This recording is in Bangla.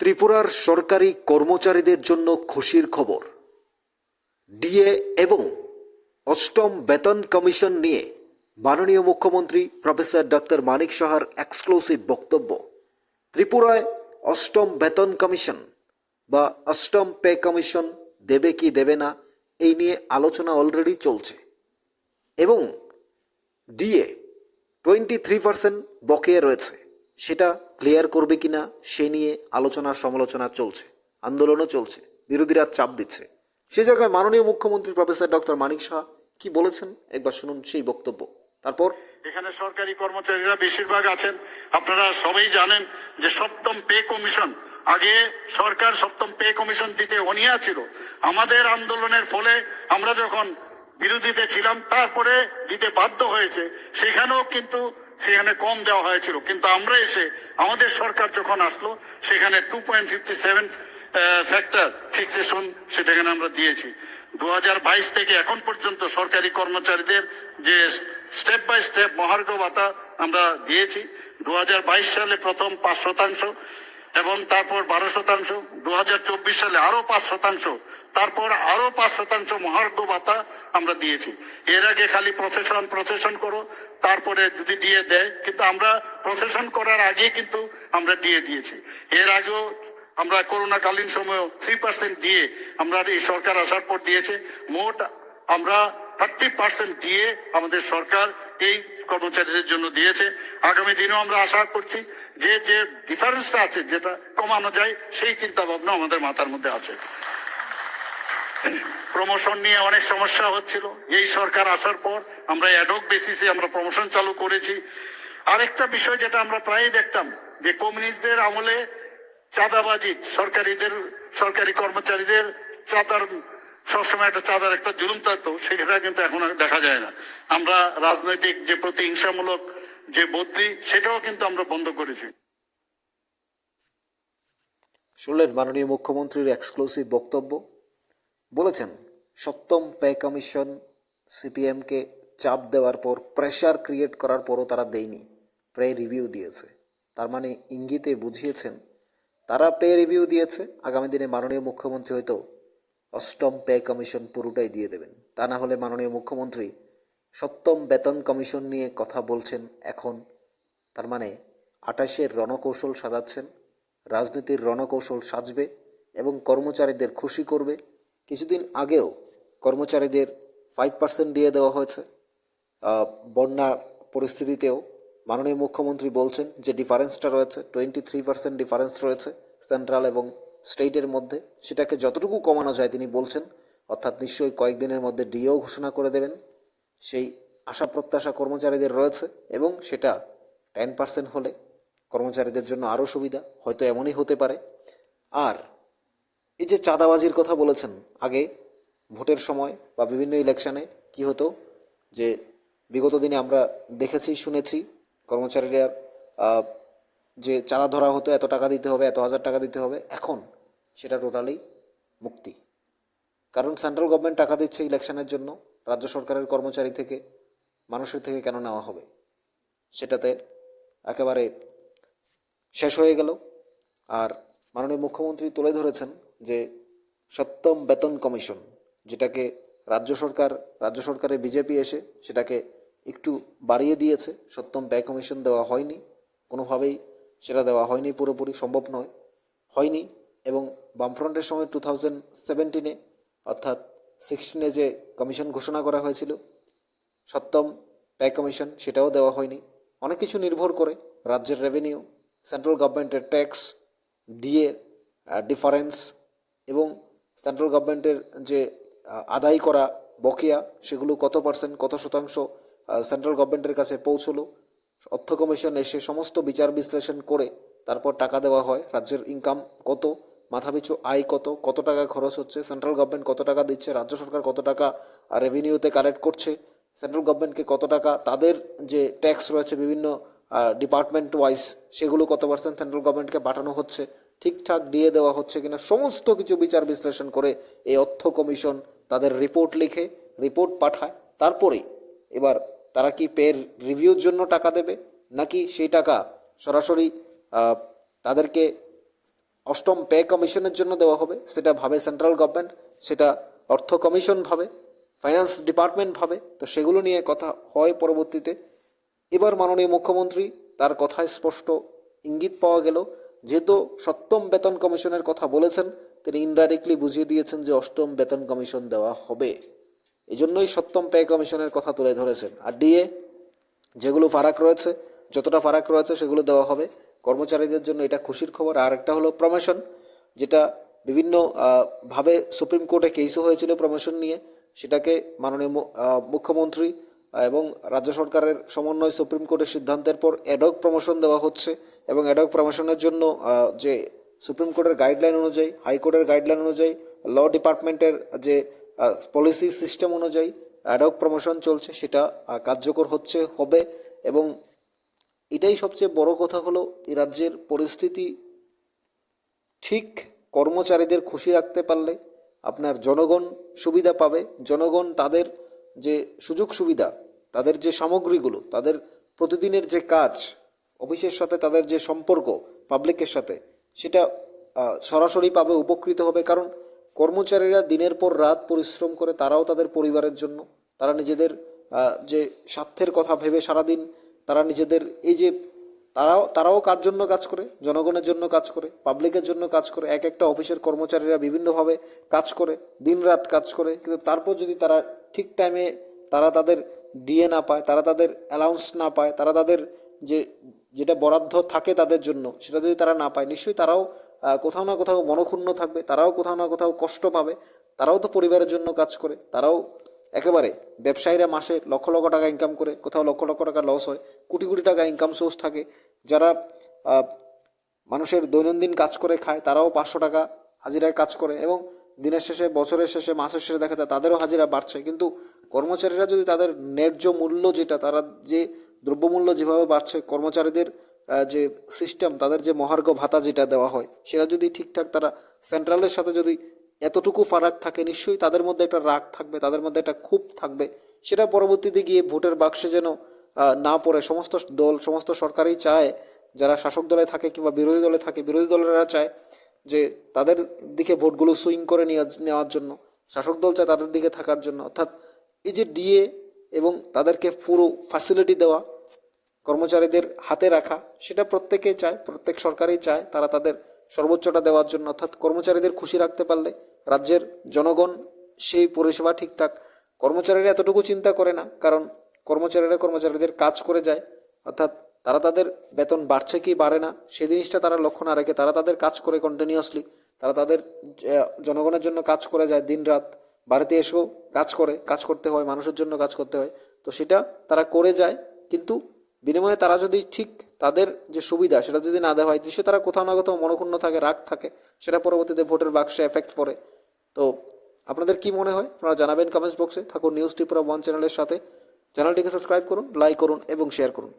ত্রিপুরার সরকারি কর্মচারীদের জন্য খুশির খবর। ডিএ এবং অষ্টম বেতন কমিশন নিয়ে মাননীয় মুখ্যমন্ত্রী প্রফেসর ডক্টর মানিক সাহার এক্সক্লুসিভ বক্তব্য। ত্রিপুরায় অষ্টম বেতন কমিশন বা অষ্টম পে কমিশন দেবে কি দেবে না এই নিয়ে আলোচনা অলরেডি চলছে এবং ডিএ 23% বকেয়া রয়েছে, সেটা ক্লিয়ার করবে কিনা সে নিয়ে আলোচনা সমালোচনা চলছে, আন্দোলনও চলছে, বিরোধীরা চাপ দিচ্ছে। সে জায়গায় মাননীয় মুখ্যমন্ত্রী প্রফেসর ডক্টর মানিক সাহা কি বলেছেন একবার শুনুন সেই বক্তব্য। তারপর এখানে সরকারি কর্মচারীরা বেশিরভাগ আছেন, আপনারা সবাই জানেন যে সপ্তম পে কমিশন, আগে সরকার সপ্তম পে কমিশন দিতে অনীহা ছিল। আমাদের আন্দোলনের ফলে আমরা যখন বিরোধীতে ছিলাম তারপরে দিতে বাধ্য হয়েছে, সেখানেও কিন্তু সেখানে কম দেওয়া হয়েছিল, কিন্তু আমরা এসে আমাদের সরকার যখন আসলো সেখানে 2.57 ফ্যাক্টর ফিক্সেশন সেটাখানে আমরা দিয়েছি। 2022 থেকে এখন পর্যন্ত সরকারি কর্মচারীদের যে স্টেপ বাই স্টেপ মহার্ঘ ভাতা আমরা দিয়েছি। 2022 সালে প্রথম 5%, এবং তারপর 12%, 2024 সালে আরো 5%, তারপর আরো 5% মহার্ঘ ভাতা আমরা দিয়েছি। এর আগে খালি প্রসেশন করো তারপরে যদি দিয়ে দেয়, কিন্তু আমরা প্রসেশন করার আগে কিন্তু আমরা দিয়ে দিয়েছি। এর আগেও আমরা করোনাকালীন সময় 3% দিয়ে আমরা এই সরকার আসার পর দিয়েছে। মোট আমরা 30% দিয়ে আমাদের সরকার এই কর্মচারীদের জন্য দিয়েছে। আগামী দিনেও আমরা আশা করছি যে যে ডিফারেন্সটা আছে যেটা কমানো যায় সেই চিন্তা ভাবনা আমাদের মাথার মধ্যে আছে। প্রমোশন নিয়ে অনেক সমস্যা হচ্ছিল, এই সরকার আসার পর আমরা অ্যাডহক বেসিসে আমরা প্রমোশন চালু করেছি। আরেকটা বিষয় যেটা আমরা প্রায়ই দেখতাম যে কমিউনিস্টদের আমলে চাঁদাবাজি, সরকারি কর্মচারীদের চাঁদার সবসময় চাঁদার একটা জুলুম থাকতো, সেটা কিন্তু এখন আর দেখা যায় না। আমরা রাজনৈতিক যে প্রতিহিংসামূলক যে বুদ্ধি সেটাও কিন্তু আমরা বন্ধ করেছি। শুনলেন মাননীয় মুখ্যমন্ত্রীর এক্সক্লুসিভ বক্তব্য। বলেছেন সপ্তম পে কমিশন সিপিএমকে চাপ দেওয়ার পর, প্রেশার ক্রিয়েট করার পরও তারা দেয়নি, পে রিভিউ দিয়েছে। তার মানে ইঙ্গিতে বুঝিয়েছেন তারা পে রিভিউ দিয়েছে, আগামী দিনে মাননীয় মুখ্যমন্ত্রী হয়তো অষ্টম পে কমিশন পুরোটাই দিয়ে দেবেন। তা না হলে মাননীয় মুখ্যমন্ত্রী সপ্তম বেতন কমিশন নিয়ে কথা বলছেন এখন, তার মানে 28-এর রণকৌশল সাজাচ্ছেন, রাজনীতির রণকৌশল সাজবে এবং কর্মচারীদের খুশি করবে। কিছুদিন আগেও কর্মচারীদের 5% দিয়ে দেওয়া হয়েছে। বন্যার পরিস্থিতিতেও মাননীয় মুখ্যমন্ত্রী বলছেন যে ডিফারেন্সটা রয়েছে, 23% ডিফারেন্স রয়েছে সেন্ট্রাল এবং স্টেটের মধ্যে, সেটাকে যতটুকু কমানো যায় তিনি বলছেন, অর্থাৎ নিশ্চয়ই কয়েকদিনের মধ্যে ডিও ঘোষণা করে দেবেন। সেই আশা প্রত্যাশা কর্মচারীদের রয়েছে এবং সেটা 10% হলে কর্মচারীদের জন্য আরও সুবিধা, হয়তো এমনই হতে পারে। আর এই যে চাঁদাবাজির কথা বলেছেন, আগে ভোটের সময় বা বিভিন্ন ইলেকশানে কি হতো যে বিগত দিনে আমরা দেখেছি শুনেছি কর্মচারীরা যে চাঁদা ধরা হতো, এত টাকা দিতে হবে, এত হাজার টাকা দিতে হবে, এখন সেটা টোটালি মুক্তি। কারণ সেন্ট্রাল গভর্নমেন্ট টাকা দিচ্ছে ইলেকশনের জন্য, রাজ্য সরকারের কর্মচারী থেকে, মানুষের থেকে কেন নেওয়া হবে, সেটাতে একেবারে শেষ হয়ে গেল। আর মাননীয় মুখ্যমন্ত্রী তুলে ধরেছেন যে সপ্তম বেতন কমিশন, যেটাকে রাজ্য সরকারে বিজেপি এসে সেটাকে একটু বাড়িয়ে দিয়েছে, সপ্তম পে কমিশন দেওয়া হয়নি, কোনোভাবেই সেটা দেওয়া হয়নি, পুরোপুরি সম্ভব হয়নি। এবং বামফ্রন্টের সময় 2017-এ অর্থাৎ 16-এ যে কমিশন ঘোষণা করা হয়েছিল সপ্তম পে কমিশন, সেটাও দেওয়া হয়নি। অনেক কিছু নির্ভর করে রাজ্যের রেভিনিউ, সেন্ট্রাল গভর্নমেন্টের ট্যাক্স, ডিএ ডিফারেন্স এবং সেন্ট্রাল গভর্নমেন্টের যে আদায় করা বকেয়া, সেগুলো কত পার্সেন্ট, কত শতাংশ সেন্ট্রাল গভর্নমেন্টের কাছে পৌঁছলো। অর্থ কমিশন এসে সমস্ত বিচার বিশ্লেষণ করে তারপর টাকা দেওয়া হয়। রাজ্যের ইনকাম কত, মাথাপিছু আয় কত, কত টাকা খরচ হচ্ছে, সেন্ট্রাল গভর্নমেন্ট কত টাকা দিচ্ছে, রাজ্য সরকার কত টাকা রেভিনিউতে কালেক্ট করছে, সেন্ট্রাল গভর্নমেন্টকে কত টাকা তাদের যে ট্যাক্স রয়েছে বিভিন্ন ডিপার্টমেন্ট ওয়াইজ, সেগুলো কত পার্সেন্ট সেন্ট্রাল গভর্নমেন্টকে পাঠানো হচ্ছে, ঠিকঠাক দিয়ে দেওয়া হচ্ছে কিনা, সমস্ত কিছু বিচার বিশ্লেষণ করে এই অর্থ কমিশন তাদের রিপোর্ট পাঠায়। তারপরে এবার তারা কি পের রিভিউর জন্য টাকা দেবে, নাকি সেই টাকা সরাসরি তাদেরকে অষ্টম পে কমিশনের জন্য দেওয়া হবে, সেটা ভাবে সেন্ট্রাল গভর্নমেন্ট, সেটা অর্থ কমিশন ভাবে, ফাইন্যান্স ডিপার্টমেন্ট ভাবে। তো সেগুলো নিয়ে কথা হয় পরবর্তীতে। এবার মাননীয় মুখ্যমন্ত্রী তার কথায় স্পষ্ট ইঙ্গিত পাওয়া গেল, যেহেতু সপ্তম বেতন কমিশনের কথা বলেছেন, তিনি ইনডাইরেক্টলি বুঝিয়ে দিয়েছেন যে অষ্টম বেতন কমিশন দেওয়া হবে। এই জন্যই সপ্তম পে কমিশনের কথা তুলে ধরেছেন। আর ডিএ যেগুলো ফারাক রয়েছে, যতটা ফারাক রয়েছে সেগুলো দেওয়া হবে কর্মচারীদের জন্য। এটা খুশির খবর। আর একটা হলো প্রমোশন, যেটা বিভিন্ন ভাবে সুপ্রিম কোর্টে কেসও হয়েছিল প্রমোশন নিয়ে। সেটাকে মাননীয় মুখ্যমন্ত্রী এবং রাজ্য সরকারের সমন্বয় সুপ্রিম কোর্টের সিদ্ধান্তের পর অ্যাডহক প্রমোশন দেওয়া হচ্ছে। এবং অ্যাডহক প্রমোশনের জন্য যে সুপ্রিম কোর্টের গাইডলাইন অনুযায়ী, হাইকোর্টের গাইডলাইন অনুযায়ী, ল ডিপার্টমেন্টের যে পলিসি সিস্টেম অনুযায়ী অ্যাডহক প্রমোশন চলছে, সেটা কার্যকর হচ্ছে, হবে। এবং এটাই সবচেয়ে বড় কথা হলো, এই রাজ্যের পরিস্থিতি ঠিক কর্মচারীদের খুশি রাখতে পারলে আপনার জনগণ সুবিধা পাবে। জনগণ তাদের যে সুযোগ সুবিধা, তাদের যে সামগ্রীগুলো, তাদের প্রতিদিনের যে কাজ, অফিসের সাথে তাদের যে সম্পর্ক পাবলিকের সাথে, সেটা সরাসরি পাবে, উপকৃত হবে। কারণ কর্মচারীরা দিনের পর রাত পরিশ্রম করে, তারাও তাদের পরিবারের জন্য, তারা নিজেদের যে স্বার্থের কথা ভেবে সারাদিন তারা নিজেদের এই যে তারাও কার জন্য কাজ করে, জনগণের জন্য কাজ করে, পাবলিকের জন্য কাজ করে। এক একটা অফিসের কর্মচারীরা বিভিন্নভাবে কাজ করে, দিন রাত কাজ করে, কিন্তু তারপর যদি তারা ঠিক টাইমে তারা তাদের ডিএ না পায়, তারা তাদের অ্যালাউন্স না পায়, তারা তাদের যেটা বরাদ্দ থাকে তাদের জন্য, সেটা যদি তারা না পায়, নিশ্চয়ই তারাও কোথাও না কোথাও মনক্ষুণ্ণ থাকবে, তারাও কোথাও না কোথাও কষ্ট পাবে। তারাও তো পরিবারের জন্য কাজ করে, তারাও একেবারে ব্যবসায়ীরা মাসে লক্ষ লক্ষ টাকা ইনকাম করে, কোথাও লক্ষ লক্ষ টাকা লস হয়, কোটি কোটি টাকা ইনকাম সোর্স থাকে। যারা মানুষের দৈনন্দিন কাজ করে খায়, তারাও 500 টাকা হাজিরায় কাজ করে, এবং দিনের শেষে, বছরের শেষে, মাসের শেষে দেখা যায় তাদেরও হাজিরা বাড়ছে। কিন্তু কর্মচারীরা যদি তাদের ন্যায্য মূল্য, যেটা তারা যে দ্রব্যমূল্য যেভাবে বাড়ছে, কর্মচারীদের যে সিস্টেম, তাদের যে মহার্ঘ ভাতা যেটা দেওয়া হয়, সেটা যদি ঠিকঠাক তারা সেন্ট্রালের সাথে যদি এতটুকু ফারাক থাকে, নিশ্চয়ই তাদের মধ্যে একটা রাগ থাকবে, তাদের মধ্যে একটা ক্ষোভ থাকবে। সেটা পরবর্তীতে গিয়ে ভোটের বাক্সে যেন না পড়ে। সমস্ত দল, সমস্ত সরকারই চায়, যারা শাসক দলে থাকে কিংবা বিরোধী দলে থাকে, বিরোধী দলেরা চায় যে তাদের দিকে ভোটগুলো সুইং করে নেওয়ার জন্য, শাসক দল চায় তাদের দিকে থাকার জন্য। অর্থাৎ এই যে ডিএ এবং তাদেরকে পুরো ফ্যাসিলিটি দেওয়া, কর্মচারীদের হাতে রাখা, সেটা প্রত্যেকেই চায়, প্রত্যেক সরকারই চায় তারা তাদের সর্বোচ্চটা দেওয়ার জন্য। অর্থাৎ কর্মচারীদের খুশি রাখতে পারলে রাজ্যের জনগণ সেই পরিষেবা ঠিকঠাক, কর্মচারীরা এতটুকু চিন্তা করে না, কারণ কর্মচারীদের কাজ করে যায়। অর্থাৎ তারা তাদের বেতন বাড়ছে কি বাড়ে না সেই জিনিসটা তারা লক্ষ্য না রেখে, তারা তাদের কাজ করে কন্টিনিউয়াসলি, তারা তাদের জনগণের জন্য কাজ করে যায়, দিন রাত বাড়িতে এসেও কাজ করতে হয়, মানুষের জন্য কাজ করতে হয়। তো সেটা তারা করে যায়, কিন্তু বিনিময়ে তারা যদি ঠিক তাদের যে সুবিধা সেটা যদি না দেওয়া হয়, নিশ্চয়ই তারা কোথাও না কোথাও মনক্ষুণ্ণ থাকে, রাগ থাকে, সেটা পরবর্তীতে ভোটের বাক্সে এফেক্ট পড়ে। তো আপনাদের কি মনে হয় আপনারা জানাবেন কমেন্টস বক্সে। থাকুন নিউজ ত্রিপুরা 1 চ্যানেলের সাথে। চ্যানেলটিকে সাবস্ক্রাইব করুন, লাইক করুন এবং শেয়ার করুন।